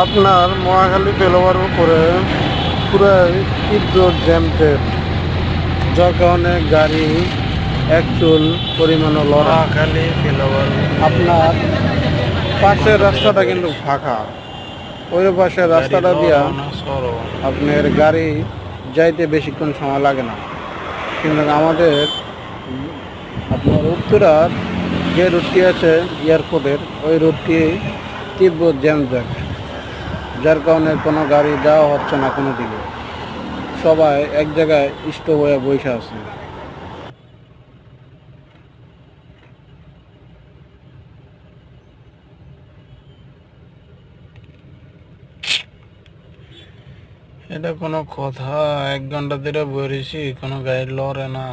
আপনার মহাখালী ফ্লাইওভার উপরে পুরাই তীব্র জ্যাম, যার কারণে গাড়ি একচুল পরিমাণও লড়া। মহাখালী ফ্লাইওভার আপনার পাশের রাস্তাটা কিন্তু ফাঁকা, ওই পাশের গাড়ি রাস্তাটা দিয়া লড়াও না সরো। আপনার গাড়ি যাইতে বেশিক্ষণ সময় লাগে না, কিন্তু আমাদের আপনার উত্তরার যে রুটটি আছে এয়ারপোর্টের, ওই রুটটি তীব্র জ্যাম, যার কারণে কোনো গাড়ি যাওয়া হচ্ছে না কোনো দিকে, সবাই এক জায়গায় স্টপ হয়ে বসে আছে। এটা কোনো কথা? 1 ঘন্টা ধরে বসেছি, কোনো গাড়ি লড়ে না।